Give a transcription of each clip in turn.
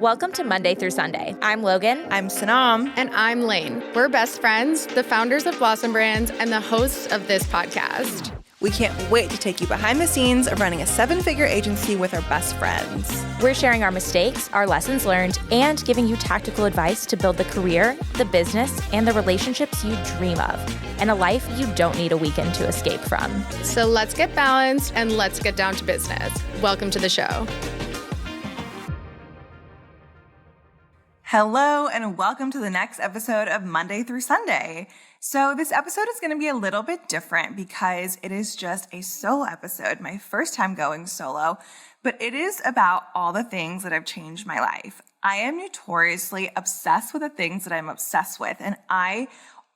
Welcome to Monday through Sunday. I'm Logan. I'm Sanam. And I'm Ligne. We're best friends, the founders of Blossom Brands, and the hosts of this podcast. We can't wait to take you behind the scenes of running a 7-figure agency with our best friends. We're sharing our mistakes, our lessons learned, and giving you tactical advice to build the career, the business, and the relationships you dream of, and a life you don't need a weekend to escape from. So let's get balanced and let's get down to business. Welcome to the show. Hello, and welcome to the next episode of Monday through Sunday. So this episode is going to be a little bit different because it is just a solo episode, my first time going solo, but it is about all the things that have changed my life. I am notoriously obsessed with the things that I'm obsessed with, and I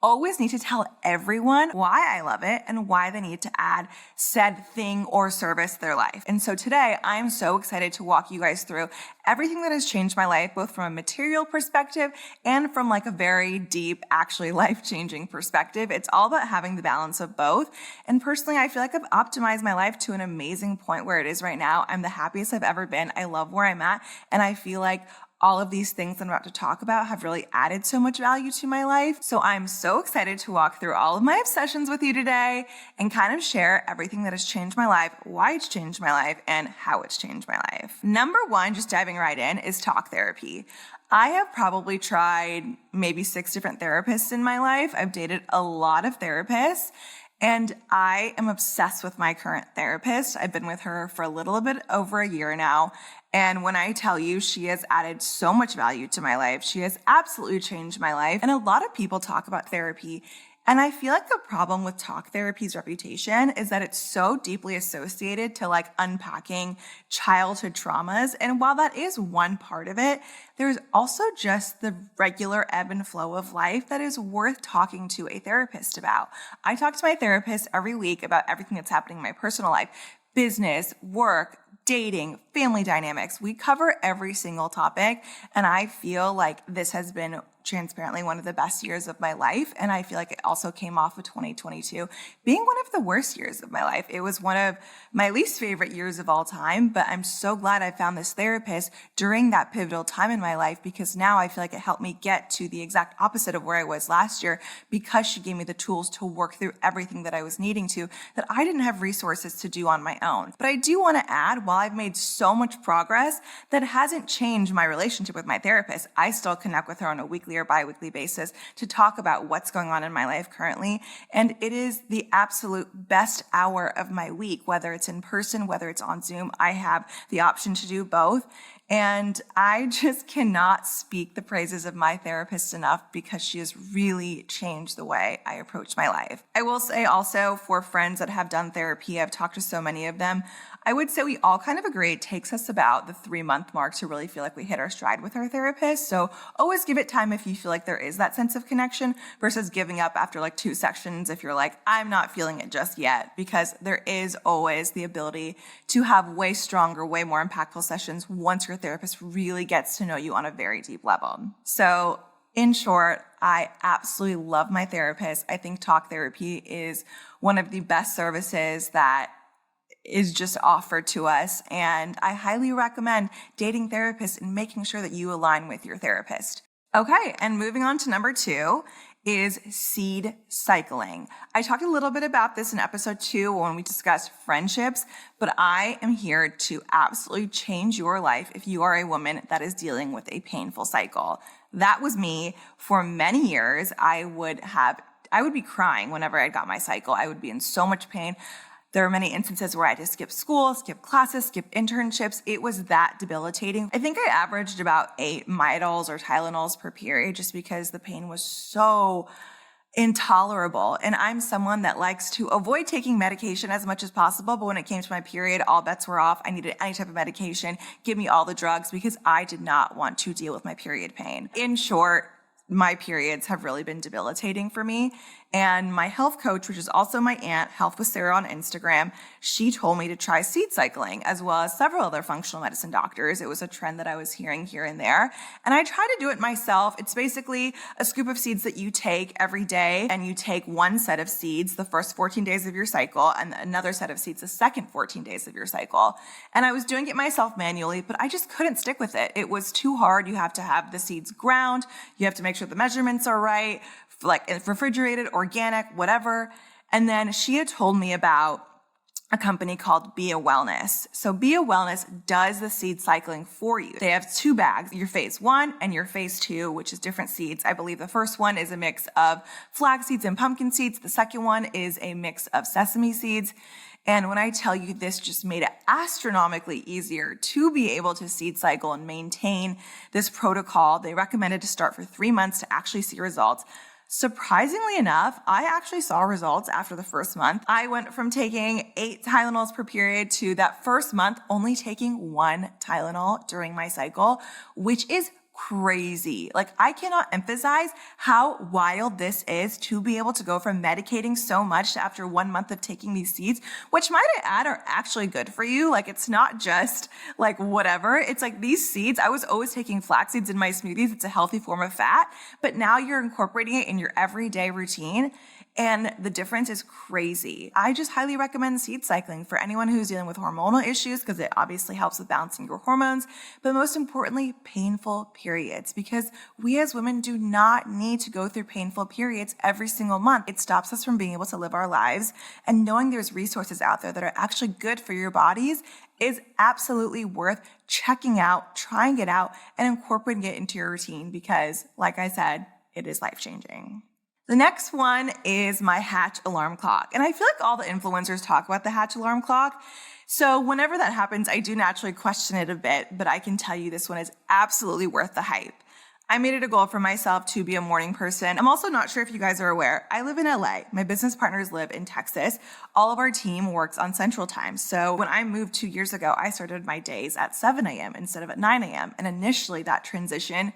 always need to tell everyone why I love it and why they need to add said thing or service to their life. And so today I'm so excited to walk you guys through everything that has changed my life, both from a material perspective and from like a very deep, actually life-changing perspective. It's all about having the balance of both. And personally, I feel like I've optimized my life to an amazing point where it is right now. I'm the happiest I've ever been. I love where I'm at. And I feel like all of these things I'm about to talk about have really added so much value to my life. So I'm so excited to walk through all of my obsessions with you today and kind of share everything that has changed my life, why it's changed my life, and how it's changed my life. Number one, just diving right in, is talk therapy. I have probably tried maybe 6 different therapists in my life. I've dated a lot of therapists. And I am obsessed with my current therapist. I've been with her for a little bit over a year now. And when I tell you she has added so much value to my life, she has absolutely changed my life. And a lot of people talk about therapy. And I feel like the problem with talk therapy's reputation is that it's so deeply associated to like unpacking childhood traumas. And while that is one part of it, there's also just the regular ebb and flow of life that is worth talking to a therapist about. I talk to my therapist every week about everything that's happening in my personal life, business, work, dating, family dynamics. We cover every single topic. And I feel like this has been transparently one of the best years of my life. And I feel like it also came off of 2022 being one of the worst years of my life. It was one of my least favorite years of all time, but I'm so glad I found this therapist during that pivotal time in my life, because now I feel like it helped me get to the exact opposite of where I was last year, because she gave me the tools to work through everything that I was needing to, that I didn't have resources to do on my own. But I do want to add, while I've made so much progress, that hasn't changed my relationship with my therapist. I still connect with her on a weekly or bi-weekly basis to talk about what's going on in my life currently. And it is the absolute best hour of my week, whether it's in person, whether it's on Zoom. I have the option to do both. And I just cannot speak the praises of my therapist enough, because she has really changed the way I approach my life. I will say also, for friends that have done therapy, I've talked to so many of them, I would say we all kind of agree it takes us about the 3-month mark to really feel like we hit our stride with our therapist. So always give it time if you feel like there is that sense of connection, versus giving up after like 2 sections if you're like, I'm not feeling it just yet, because there is always the ability to have way stronger, way more impactful sessions once your therapist really gets to know you on a very deep level. So in short, I absolutely love my therapist. I think talk therapy is one of the best services that is just offered to us. And I highly recommend dating therapists and making sure that you align with your therapist. Okay, and moving on to number 2 is seed cycling. I talked a little bit about this in episode 2 when we discussed friendships, but I am here to absolutely change your life if you are a woman that is dealing with a painful cycle. That was me for many years. I would be crying whenever I got my cycle. I would be in so much pain. There were many instances where I had to skip school, skip classes, skip internships. It was that debilitating. I think I averaged about 8 Midols or Tylenols per period, just because the pain was so intolerable. And I'm someone that likes to avoid taking medication as much as possible. But when it came to my period, all bets were off. I needed any type of medication. Give me all the drugs, because I did not want to deal with my period pain. In short, my periods have really been debilitating for me. And my health coach, which is also my aunt, Health with Sarah on Instagram, she told me to try seed cycling, as well as several other functional medicine doctors. It was a trend that I was hearing here and there. And I try to do it myself. It's basically a scoop of seeds that you take every day, and you take one set of seeds the first 14 days of your cycle, and another set of seeds the second 14 days of your cycle. And I was doing it myself manually, but I just couldn't stick with it. It was too hard. You have to have the seeds ground. You have to make sure the measurements are right, like refrigerated, organic, whatever. And then she had told me about a company called Be a Wellness. So Be a Wellness does the seed cycling for you. They have 2 bags, your phase 1 and your phase 2, which is different seeds. I believe the first one is a mix of flax seeds and pumpkin seeds. The second one is a mix of sesame seeds. And when I tell you, this just made it astronomically easier to be able to seed cycle and maintain this protocol. They recommended to start for 3 months to actually see results. Surprisingly enough, I actually saw results after the first month. I went from taking 8 Tylenols per period to that first month only taking 1 Tylenol during my cycle, which is crazy. Like, I cannot emphasize how wild this is to be able to go from medicating so much to after 1 month of taking these seeds, which might I add are actually good for you. Like, it's not just like whatever. It's like these seeds, I was always taking flax seeds in my smoothies. It's a healthy form of fat, but now you're incorporating it in your everyday routine. And the difference is crazy. I just highly recommend seed cycling for anyone who's dealing with hormonal issues, because it obviously helps with balancing your hormones, but most importantly, painful periods, because we as women do not need to go through painful periods every single month. It stops us from being able to live our lives, and knowing there's resources out there that are actually good for your bodies is absolutely worth checking out, trying it out, and incorporating it into your routine, because like I said, it is life-changing. The next one is my Hatch alarm clock. And I feel like all the influencers talk about the Hatch alarm clock. So whenever that happens, I do naturally question it a bit, but I can tell you this one is absolutely worth the hype. I made it a goal for myself to be a morning person. I'm also not sure if you guys are aware, I live in LA. My business partners live in Texas. All of our team works on Central Time. So when I moved 2 years ago, I started my days at 7 a.m. instead of at 9 a.m. And initially that transition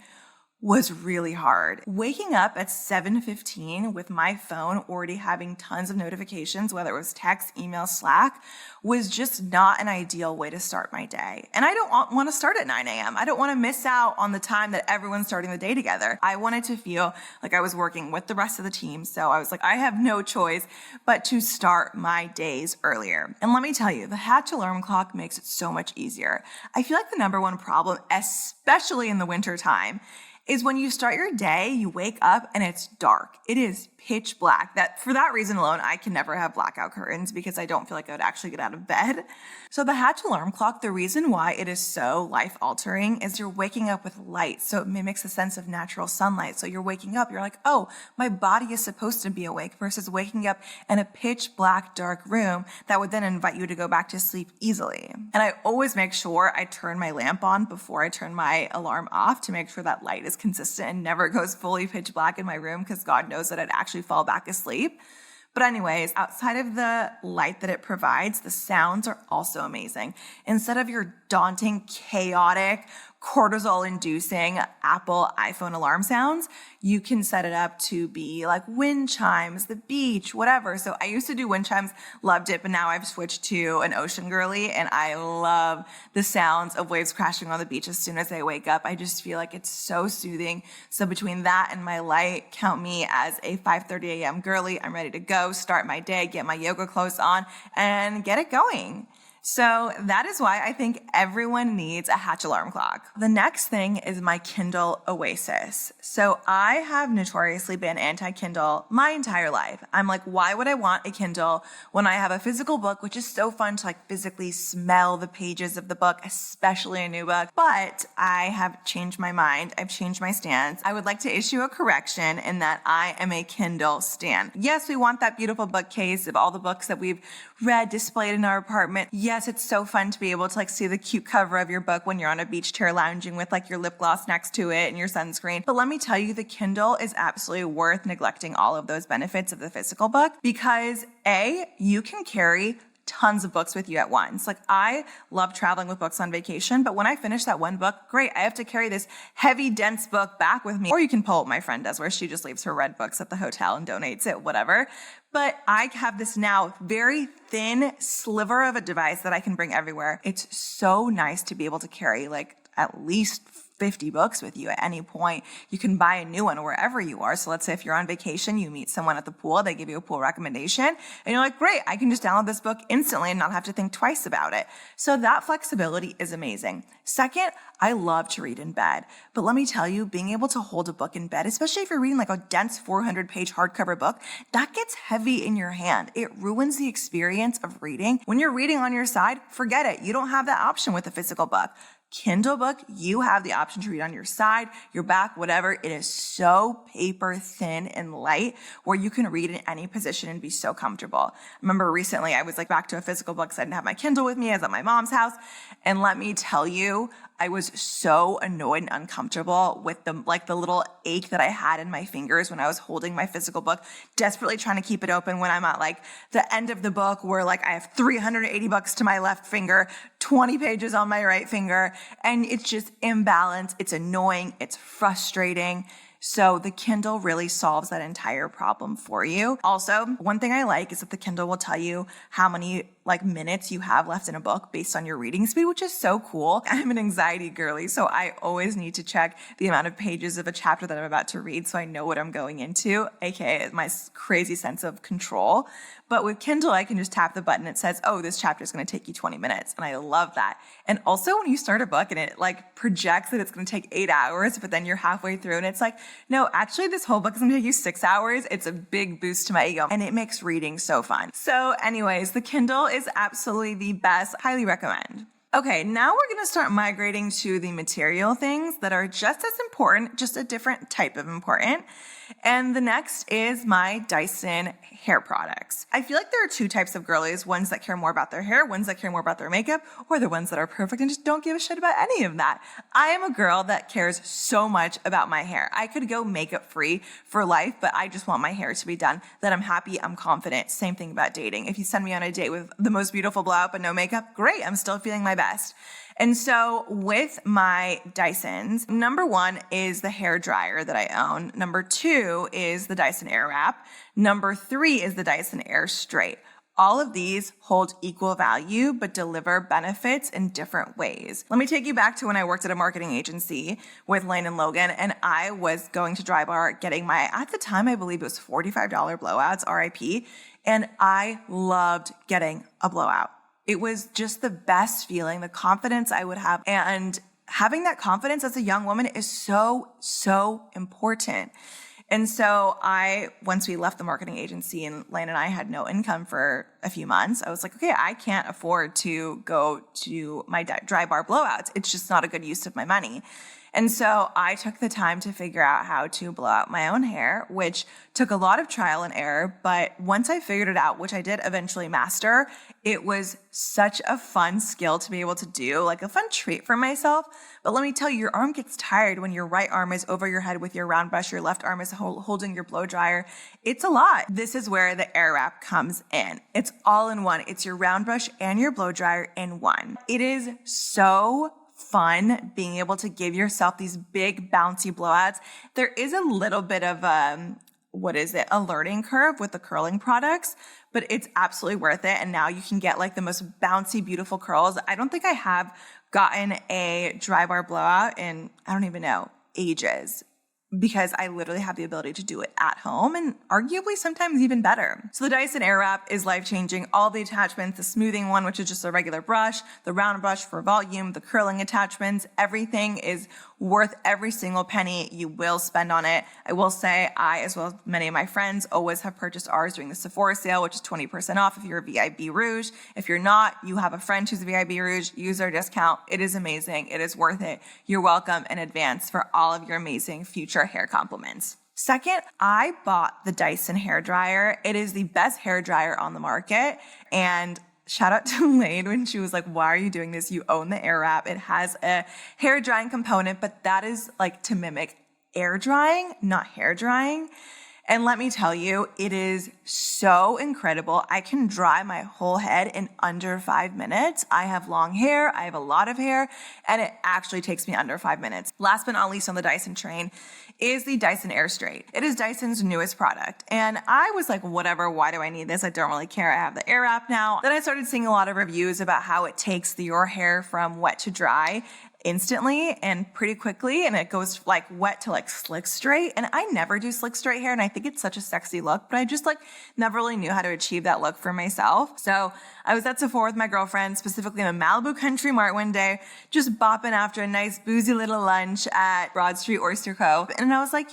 was really hard. Waking up at 7:15 with my phone already having tons of notifications, whether it was text, email, Slack, was just not an ideal way to start my day. And I don't want to start at 9 a.m. I don't want to miss out on the time that everyone's starting the day together. I wanted to feel like I was working with the rest of the team. So I was like, I have no choice but to start my days earlier. And let me tell you, the Hatch alarm clock makes it so much easier. I feel like the number one problem, especially in the winter time, is when you start your day, you wake up and it's dark. It is pitch black. For that reason alone, I can never have blackout curtains because I don't feel like I would actually get out of bed. So the Hatch alarm clock, the reason why it is so life altering is you're waking up with light. So it mimics a sense of natural sunlight. So you're waking up, you're like, oh, my body is supposed to be awake, versus waking up in a pitch black, dark room that would then invite you to go back to sleep easily. And I always make sure I turn my lamp on before I turn my alarm off to make sure that light is consistent and never goes fully pitch black in my room, because God knows that I'd actually fall back asleep. But anyways, outside of the light that it provides, the sounds are also amazing. Instead of your daunting, chaotic, cortisol-inducing Apple iPhone alarm sounds, you can set it up to be like wind chimes, the beach, whatever. So I used to do wind chimes, loved it, but now I've switched to an ocean girly, and I love the sounds of waves crashing on the beach as soon as I wake up. I just feel like it's so soothing. So between that and my light, count me as a 5:30 a.m. girly. I'm ready to go, start my day, get my yoga clothes on, and get it going. So that is why I think everyone needs a Hatch alarm clock. The next thing is my Kindle Oasis. So I have notoriously been anti-Kindle my entire life. I'm like, why would I want a Kindle when I have a physical book, which is so fun to like physically smell the pages of the book, especially a new book. But I have changed my mind. I've changed my stance. I would like to issue a correction in that I am a Kindle stan. Yes, we want that beautiful bookcase of all the books that we've read displayed in our apartment. Yes, it's so fun to be able to like see the cute cover of your book when you're on a beach chair lounging with like your lip gloss next to it and your sunscreen. But let me tell you, the Kindle is absolutely worth neglecting all of those benefits of the physical book, because A, you can carry tons of books with you at once. Like, I love traveling with books on vacation, but when I finish that one book, great, I have to carry this heavy, dense book back with me. Or you can pull what my friend does, where she just leaves her read books at the hotel and donates it, whatever. But I have this now very thin sliver of a device that I can bring everywhere. It's so nice to be able to carry like at least 50 books with you at any point. You can buy a new one wherever you are. So let's say if you're on vacation, you meet someone at the pool, they give you a pool recommendation, and you're like, great, I can just download this book instantly and not have to think twice about it. So that flexibility is amazing. Second, I love to read in bed. But let me tell you, being able to hold a book in bed, especially if you're reading like a dense 400-page hardcover book, that gets heavy in your hand. It ruins the experience of reading. When you're reading on your side, forget it. You don't have that option with a physical book. Kindle book, you have the option to read on your side, your back, whatever. It is so paper thin and light where you can read in any position and be so comfortable. I remember recently I was like back to a physical book because I didn't have my Kindle with me. I was at my mom's house. And let me tell you, I was so annoyed and uncomfortable with the little ache that I had in my fingers when I was holding my physical book, desperately trying to keep it open when I'm at like the end of the book where like I have 380 books to my left finger, 20 pages on my right finger, and it's just imbalanced. It's annoying. It's frustrating. So the Kindle really solves that entire problem for you. Also, one thing I like is that the Kindle will tell you how many like minutes you have left in a book based on your reading speed, which is so cool. I'm an anxiety girly, so I always need to check the amount of pages of a chapter that I'm about to read so I know what I'm going into, aka my crazy sense of control. But with Kindle, I can just tap the button. It says, oh, this chapter is going to take you 20 minutes. And I love that. And also when you start a book and it like projects that it's going to take 8 hours, but then you're halfway through and it's like, no, actually this whole book is going to take you 6 hours. It's a big boost to my ego and it makes reading so fun. So anyways, the Kindle is absolutely the best. Highly recommend. Okay, now we're going to start migrating to the material things that are just as important, just a different type of important. And the next is my Dyson hair products. I feel like there are two types of girlies, ones that care more about their hair, ones that care more about their makeup, or the ones that are perfect and just don't give a shit about any of that. I am a girl that cares so much about my hair. I could go makeup free for life, but I just want my hair to be done, that I'm happy, I'm confident. Same thing about dating. If you send me on a date with the most beautiful blowout but no makeup, great, I'm still feeling my best. And so with my Dysons, number one is the hair dryer that I own. Number two is the Dyson Airwrap. Number three is the Dyson Air Straight. All of these hold equal value, but deliver benefits in different ways. Let me take you back to when I worked at a marketing agency with Ligne and Logan, and I was going to Dry Bar getting my, at the time, I believe it was $45 blowouts, RIP, and I loved getting a blowout. It was just the best feeling, the confidence I would have. And having that confidence as a young woman is so, so important. And so once we left the marketing agency and Ligne and I had no income for a few months, I was like, okay, I can't afford to go to my Dry Bar blowouts. It's just not a good use of my money. And so I took the time to figure out how to blow out my own hair, which took a lot of trial and error. But once I figured it out, which I did eventually master, it was such a fun skill to be able to do, like a fun treat for myself. But let me tell you, your arm gets tired when your right arm is over your head with your round brush, your left arm is holding your blow dryer. It's a lot. This is where the Airwrap comes in. It's all in one. It's your round brush and your blow dryer in one. It is so fun being able to give yourself these big bouncy blowouts. There is a little bit of a learning curve with the curling products, but it's absolutely worth it. And now you can get like the most bouncy, beautiful curls. I don't think I have gotten a Dry Bar blowout in, I don't even know, ages, because I literally have the ability to do it at home and arguably sometimes even better. So the Dyson Airwrap is life-changing. All the attachments, the smoothing one, which is just a regular brush, the round brush for volume, the curling attachments, everything is worth every single penny you will spend on it. I will say I, as well as many of my friends, always have purchased ours during the Sephora sale, which is 20% off if you're a VIB Rouge. If you're not, you have a friend who's a VIB Rouge, use our discount. It is amazing. It is worth it. You're welcome in advance for all of your amazing future hair compliments. Second, I bought the Dyson hair dryer. It is the best hair dryer on the market. And shout out to Ligne when she was like, why are you doing this? You own the Airwrap. It has a hair drying component, but that is like to mimic air drying, not hair drying. And let me tell you, it is so incredible. I can dry my whole head in under 5 minutes. I have long hair, I have a lot of hair, and it actually takes me under 5 minutes. Last but not least on the Dyson train is the Dyson Air Straight. It is Dyson's newest product. And I was like, whatever, why do I need this? I don't really care. I have the Air app now. Then I started seeing a lot of reviews about how it takes your hair from wet to dry instantly and pretty quickly, and it goes like wet to like slick straight. And I never do slick straight hair, and I think it's such a sexy look, but I just like never really knew how to achieve that look for myself. So I was at Sephora with my girlfriend, specifically in the Malibu Country Mart one day, just bopping after a nice boozy little lunch at Broad Street Oyster Cove. And I was like,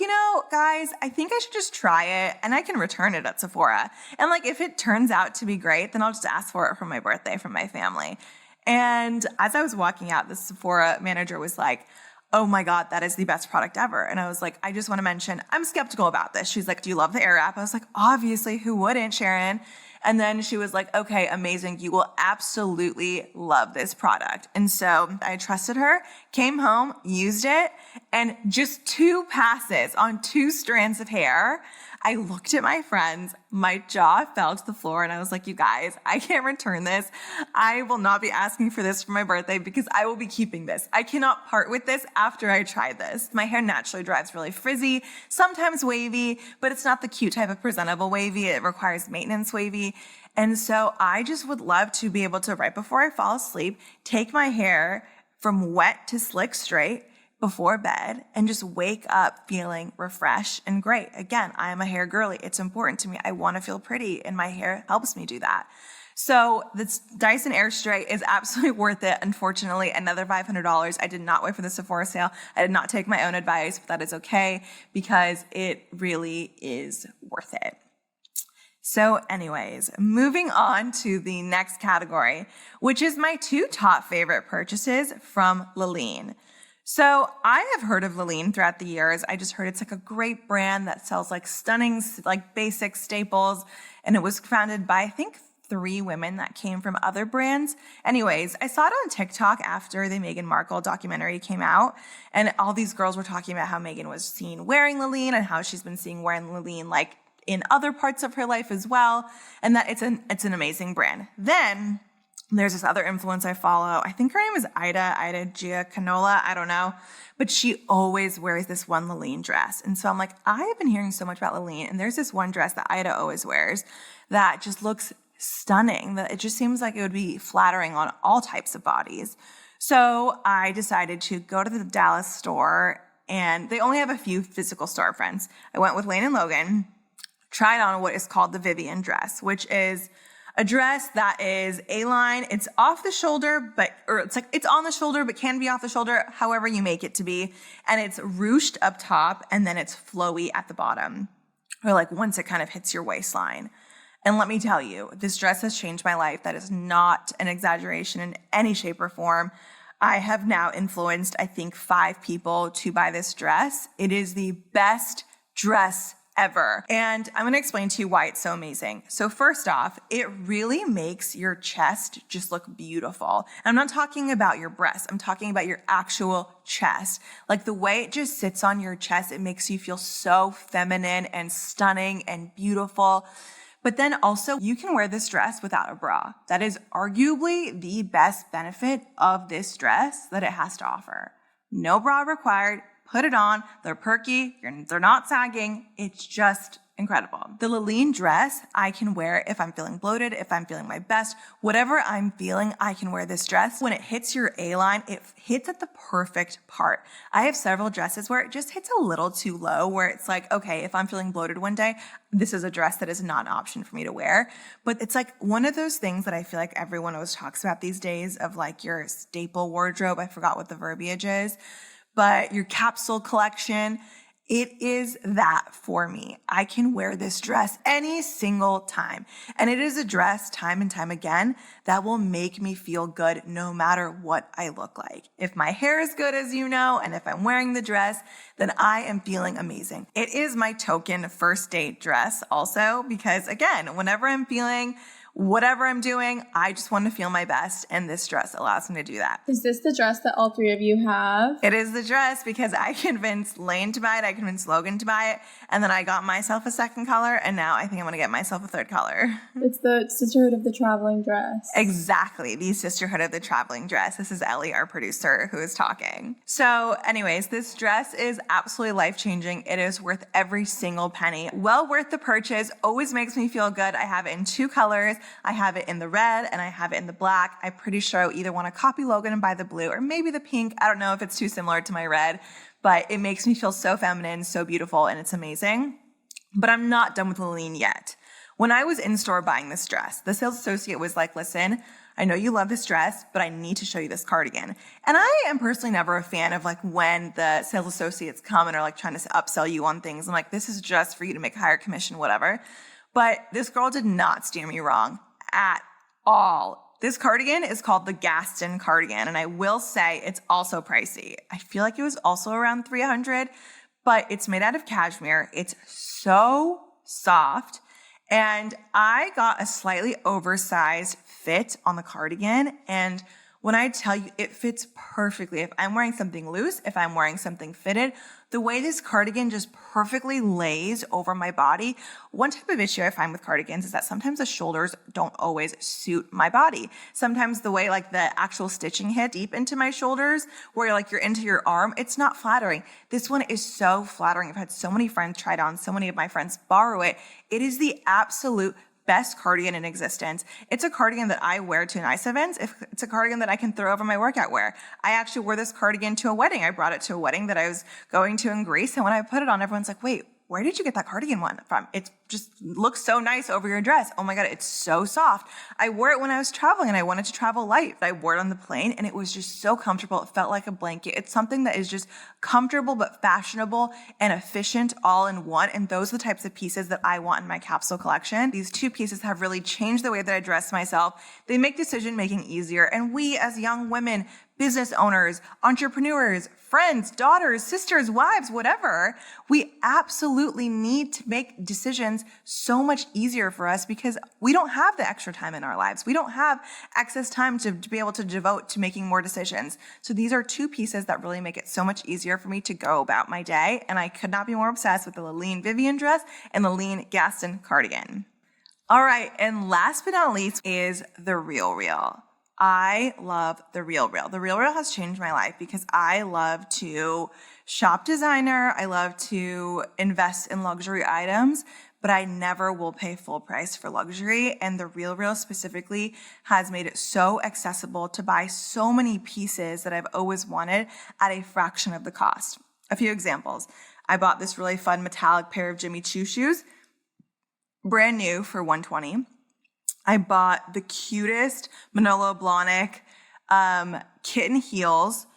guys, I think I should just try it, and I can return it at Sephora. And like, if it turns out to be great, then I'll just ask for it for my birthday from my family. And as I was walking out, the Sephora manager was like, oh my God, that is the best product ever. And I was like, I just want to mention, I'm skeptical about this. She's like, do you love the Air app? I was like, obviously, who wouldn't, Sharon? And then she was like, okay, amazing. You will absolutely love this product. And so I trusted her, came home, used it, and just 2 passes on 2 strands of hair, I looked at my friends, my jaw fell to the floor, and I was like, you guys, I can't return this. I will not be asking for this for my birthday because I will be keeping this. I cannot part with this after I try this. My hair naturally dries really frizzy, sometimes wavy, but it's not the cute type of presentable wavy. It requires maintenance wavy. And so I just would love to be able to, right before I fall asleep, take my hair from wet to slick straight before bed and just wake up feeling refreshed and great. Again, I am a hair girly. It's important to me. I want to feel pretty, and my hair helps me do that. So this Dyson Air Straight is absolutely worth it. Unfortunately, another $500. I did not wait for the Sephora sale. I did not take my own advice, but that is okay because it really is worth it. So anyways, moving on to the next category, which is my 2 top favorite purchases from Ligne. So I have heard of Ligne throughout the years. I just heard it's like a great brand that sells like stunning, like basic staples. And it was founded by, I think, 3 women that came from other brands. Anyways, I saw it on TikTok after the Meghan Markle documentary came out. And all these girls were talking about how Meghan was seen wearing Ligne and how she's been seen wearing Ligne like in other parts of her life as well. And that it's an amazing brand. Then there's this other influencer I follow. I think her name is Ida Giacanola. I don't know. But she always wears this one Ligne dress. And so I'm like, I have been hearing so much about Ligne. And there's this one dress that Ida always wears that just looks stunning. That it just seems like it would be flattering on all types of bodies. So I decided to go to the Dallas store. And they only have a few physical storefronts. I went with Lane and Logan, tried on what is called the Vivian dress, which is a dress that is A-line. It's off the shoulder, it's on the shoulder, but can be off the shoulder, however you make it to be. And it's ruched up top, and then it's flowy at the bottom, or like once it kind of hits your waistline. And let me tell you, this dress has changed my life. That is not an exaggeration in any shape or form. I have now influenced, I think, 5 people to buy this dress. It is the best dress ever. And I'm going to explain to you why it's so amazing. So first off, it really makes your chest just look beautiful. And I'm not talking about your breasts. I'm talking about your actual chest. Like the way it just sits on your chest, it makes you feel so feminine and stunning and beautiful. But then also you can wear this dress without a bra. That is arguably the best benefit of this dress that it has to offer. No bra required. Put it on. They're perky. They're not sagging. It's just incredible. The Ligne dress, I can wear if I'm feeling bloated, if I'm feeling my best, whatever I'm feeling, I can wear this dress. When it hits your A-line, it hits at the perfect part. I have several dresses where it just hits a little too low, where it's like, okay, if I'm feeling bloated one day, this is a dress that is not an option for me to wear. But it's like one of those things that I feel like everyone always talks about these days of like your staple wardrobe. I forgot what the verbiage is. But your capsule collection, it is that for me. I can wear this dress any single time. And it is a dress time and time again that will make me feel good no matter what I look like. If my hair is good, as you know, and if I'm wearing the dress, then I am feeling amazing. It is my token first date dress also because, again, whenever I'm feeling whatever I'm doing, I just want to feel my best. And this dress allows me to do that. Is this the dress that all three of you have? It is the dress because I convinced Ligne to buy it. I convinced Logan to buy it. And then I got myself a second color. And now I think I'm going to get myself a third color. It's the Sisterhood of the Traveling Dress. Exactly. The Sisterhood of the Traveling Dress. This is Ellie, our producer, who is talking. So anyways, this dress is absolutely life-changing. It is worth every single penny. Well worth the purchase. Always makes me feel good. I have it in 2 colors. I have it in the red and I have it in the black. I'm pretty sure I either want to copy Logan and buy the blue or maybe the pink. I don't know if it's too similar to my red, but it makes me feel so feminine, so beautiful, and it's amazing. But I'm not done with the Ligne yet. When I was in store buying this dress, the sales associate was like, listen, I know you love this dress, but I need to show you this cardigan. And I am personally never a fan of like when the sales associates come and are like trying to upsell you on things. I'm like, this is just for you to make a higher commission, whatever. But this girl did not steer me wrong at all. This cardigan is called the Gaston cardigan, and I will say it's also pricey. I feel like it was also around $300, but it's made out of cashmere. It's so soft, and I got a slightly oversized fit on the cardigan, and when I tell you it fits perfectly, if I'm wearing something loose, if I'm wearing something fitted, the way this cardigan just perfectly lays over my body. One type of issue I find with cardigans is that sometimes the shoulders don't always suit my body. Sometimes the way like the actual stitching hit deep into my shoulders, where you're into your arm, it's not flattering. This one is so flattering. I've had so many friends try it on, so many of my friends borrow it. It is the absolute best cardigan in existence. It's a cardigan that I wear to nice events. It's a cardigan that I can throw over my workout wear. I actually wore this cardigan to a wedding. I brought it to a wedding that I was going to in Greece. And when I put it on, everyone's like, wait, where did you get that cardigan one from? It just looks so nice over your dress. Oh my God, it's so soft. I wore it when I was traveling and I wanted to travel light. I wore it on the plane and it was just so comfortable. It felt like a blanket. It's something that is just comfortable but fashionable and efficient all in one. And those are the types of pieces that I want in my capsule collection. These 2 pieces have really changed the way that I dress myself. They make decision making easier. And we as young women, business owners, entrepreneurs, friends, daughters, sisters, wives, whatever, we absolutely need to make decisions so much easier for us because we don't have the extra time in our lives. We don't have excess time to be able to devote to making more decisions. So these are 2 pieces that really make it so much easier for me to go about my day. And I could not be more obsessed with the Ligne Vivian dress and the Ligne Gaston cardigan. All right. And last but not least is the RealReal. I love the RealReal. The RealReal has changed my life because I love to shop designer. I love to invest in luxury items, but I never will pay full price for luxury. And the RealReal specifically has made it so accessible to buy so many pieces that I've always wanted at a fraction of the cost. A few examples. I bought this really fun metallic pair of Jimmy Choo shoes, brand new for $120. I bought the cutest Manolo Blahnik kitten heels,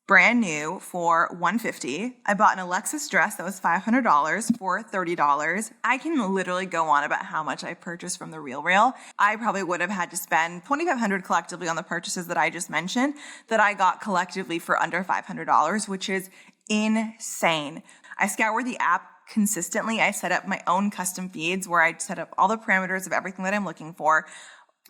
brand new for $150. I bought an Alexis dress that was $500 for $30. I can literally go on about how much I purchased from the RealReal. I probably would have had to spend $2,500 collectively on the purchases that I just mentioned that I got collectively for under $500, which is insane. I scour the app consistently. I set up my own custom feeds where I set up all the parameters of everything that I'm looking for.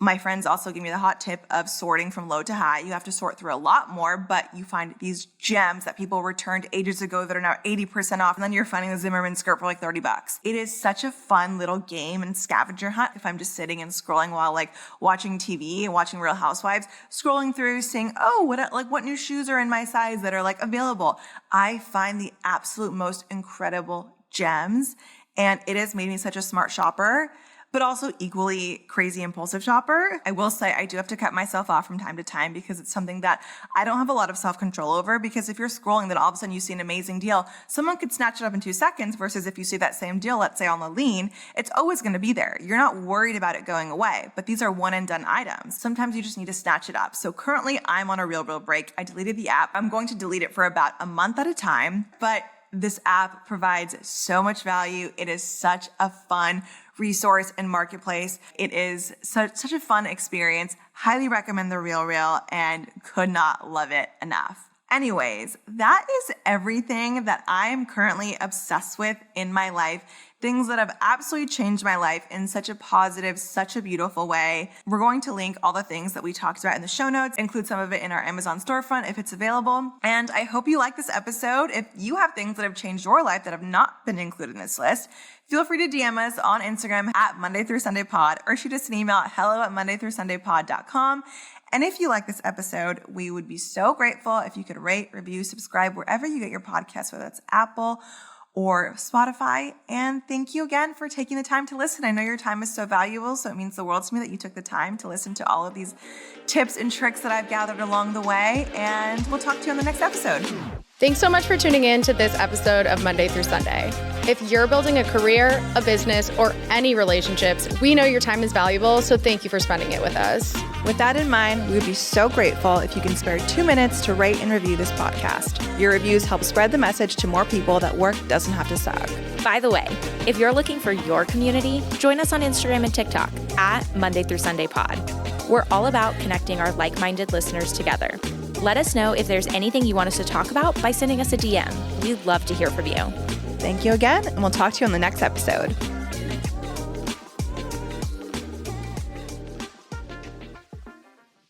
My friends also give me the hot tip of sorting from low to high. You have to sort through a lot more, but you find these gems that people returned ages ago that are now 80% off, and then you're finding the Zimmerman skirt for like $30. It is such a fun little game and scavenger hunt if I'm just sitting and scrolling while like watching TV and watching Real Housewives, scrolling through, seeing, oh, what new shoes are in my size that are like available. I find the absolute most incredible gems, and it has made me such a smart shopper, but also equally crazy impulsive shopper. I will say I do have to cut myself off from time to time because it's something that I don't have a lot of self-control over, because if you're scrolling, then all of a sudden you see an amazing deal. Someone could snatch it up in 2 seconds versus if you see that same deal, let's say on the Ligne, it's always going to be there. You're not worried about it going away, but these are one and done items. Sometimes you just need to snatch it up. So currently I'm on a RealReal break. I deleted the app. I'm going to delete it for about a month at a time, but this app provides so much value. It is such a fun resource and marketplace. It is such a fun experience. Highly recommend the RealReal and could not love it enough. Anyways, that is everything that I am currently obsessed with in my life. Things that have absolutely changed my life in such a positive, such a beautiful way. We're going to link all the things that we talked about in the show notes, include some of it in our Amazon storefront if it's available. And I hope you like this episode. If you have things that have changed your life that have not been included in this list, feel free to DM us on Instagram at Monday Through Sunday Pod or shoot us an email at hello@mondaythroughsundaypod.com. And if you like this episode, we would be so grateful if you could rate, review, subscribe wherever you get your podcasts, whether it's Apple or Spotify. And thank you again for taking the time to listen. I know your time is so valuable, so it means the world to me that you took the time to listen to all of these tips and tricks that I've gathered along the way. And we'll talk to you on the next episode. Thanks so much for tuning in to this episode of Monday Through Sunday. If you're building a career, a business, or any relationships, we know your time is valuable, so thank you for spending it with us. With that in mind, we would be so grateful if you can spare 2 minutes to rate and review this podcast. Your reviews help spread the message to more people that work doesn't have to suck. By the way, if you're looking for your community, join us on Instagram and TikTok at Monday Through Sunday Pod. We're all about connecting our like-minded listeners together. Let us know if there's anything you want us to talk about by sending us a DM. We'd love to hear from you. Thank you again, and we'll talk to you on the next episode.